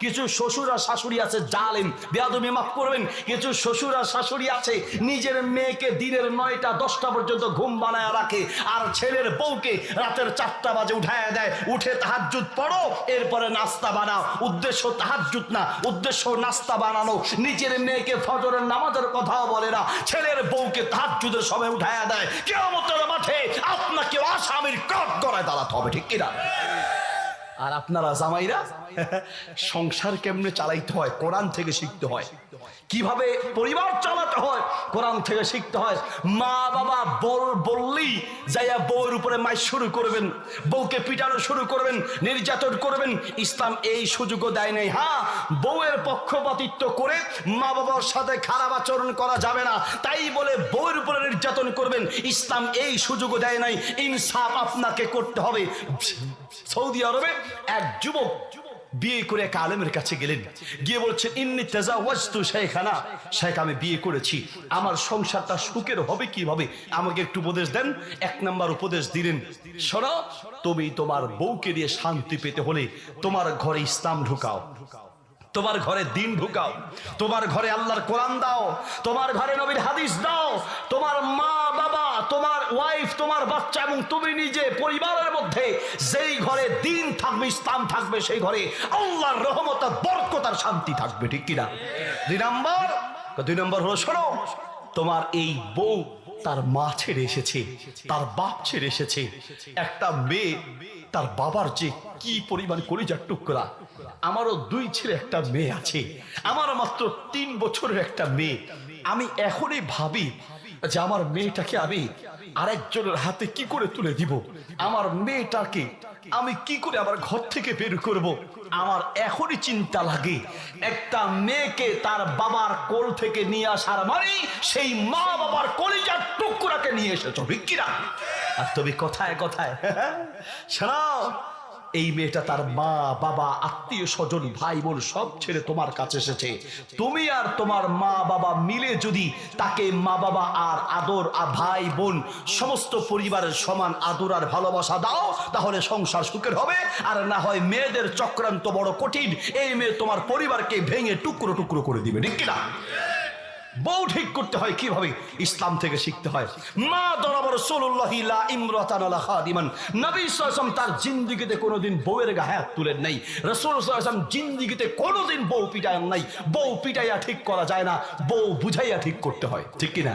কিছু শ্বশুর আর শাশুড়ি আছে জালেম, বেয়াদবি মাফ করবেন, কিছু শ্বশুর আর শাশুড়ি আছে নিজের মেয়েকে দিনের 9টা 10টা পর্যন্ত ঘুম বানায় রাখে, আর ছেলের বউকে রাতের 4টা বাজে উঠায় দেয়, উঠে তাহাজ্জুদ পড়ো, এরপরে নাস্তা বানাও। উদ্দেশ্য তাহাজ্জুদ না, উদ্দেশ্য নাস্তা বানানো। নিজের মেয়েকে ফজরের নামাজের কথাও বলে না, ছেলের বউকে তাহাজ্জুদের সময় উঠায় দেয়। কিয়ামতের মাঠে আপনাকে আসামির কাঠগড়ায় দাঁড়াতে হবে, ঠিক কিনা? আর আপনারা জামাইরা সংসার কেমনে চালাইতে হয় কোরআন থেকে শিখতে হয়, কিভাবে পরিবার চালাতে হয় কোরআন থেকে শিখতে হয়। মা বাবা বললেই যাইয়া বউয়ের উপরে মাইর শুরু করবেন, বউকে পিটানো শুরু করবেন, নির্যাতন করবেন, ইসলাম এই সুযোগও দেয় নাই। হ্যাঁ, বউয়ের পক্ষপাতিত্ব করে মা বাবার সাথে খারাপ আচরণ করা যাবে না, তাই বলে বউয়ের উপরে নির্যাতন করবেন, ইসলাম এই সুযোগও দেয় নাই। ইনসাফ আপনাকে করতে হবে। সৌদি আরবে এক যুবক বিয়ে করে এক আলেমের কাছে গেলেন, গিয়ে বলছেন ইন্নী তাজাওয়াজতু শাইখানা, শেখ আমি বিয়ে করেছি, আমার সংসারটা সুখের হবে কিভাবে, আমাকে একটু উপদেশ দেন। 1 নাম্বার উপদেশ দিলেন, শোনো, তুমি তোমার বউকে দিয়ে শান্তি পেতে হলে তোমার ঘরে ইসলাম ঢুকাও, তোমার ঘরে দ্বীন ঢুকাও, তোমার ঘরে আল্লাহর কোরআন দাও, তোমার ঘরে নবীর হাদিস দাও। তোমার মা বাবা, তোমার ওয়াইফ, তোমার বাচ্চা এবং তুমি নিজে পরিবারের মধ্যে যেই ঘরে দ্বীন থাকবে, ইসলাম থাকবে, সেই ঘরে আল্লাহর রহমত আর বরকত আর শান্তি থাকবে, ঠিক কিনা? 2 নম্বর হলো, শোনো, তোমার এই বউ তার মা ছেড়ে এসেছে, তার বাপ ছেড়ে এসেছে। একটা মেয়ে তার বাবার যে কি পরিমাণ কলিজার টুকরা, আমারও 2 ছেলে 1 মেয়ে আছে, আমার মাত্র 3 বছরের একটা মেয়ে। আমি এখনই ভাবি যে আমার মেয়েটাকে আমি আরেকজনের হাতে কি করে তুলে দিব, আমার মেয়েটাকে আমি কি করে আমার ঘর থেকে বের করব। আমার এখনই চিন্তা লাগে, একটা মেয়েকে তার বাবার কোল থেকে নিয়ে আসার মানে সেই মা বাবার কলিজার টুকরাকে নিয়ে এসেছো, ঠিক কিনা? আর তুমি কথায় কথায় শোনাও, এই মেয়েটা তার মা বাবা, আত্মীয় স্বজন, ভাই বোন সব ছেড়ে তোমার কাছে এসেছে। তুমি আর তোমার মা বাবা মিলে যদি তাকে মা বাবা আর আদর আর ভাই বোন সমস্ত পরিবারের সমান আদর আর ভালোবাসা দাও, তাহলে সংসার সুখের হবে। আর না হয় মেয়েদের চক্রান্ত বড় কঠিন, এই মেয়ে তোমার পরিবারকে ভেঙে টুকরো টুকরো করে দিবে, ঠিক কিনা? বউ ঠিক করতে হয় কিভাবে, ইসলাম থেকে শিখতে হয়। মা দরাবর রাসূলুল্লাহ লা ইমরাতান লা খাদিমান, নবী সাল্লাল্লাহু আলাইহি ওয়াসাল্লাম তার জিন্দেগিতে কোনোদিন বউয়ের গায়ে হাত তুলেন নাই। রাসূল সাল্লাল্লাহু আলাইহি ওয়াসাল্লাম জিন্দেগিতে কোনোদিন বউ পিটায় নাই। বউ পিটাইয়া ঠিক করা যায় না, বউ বুঝাইয়া ঠিক করতে হয়, ঠিক কিনা?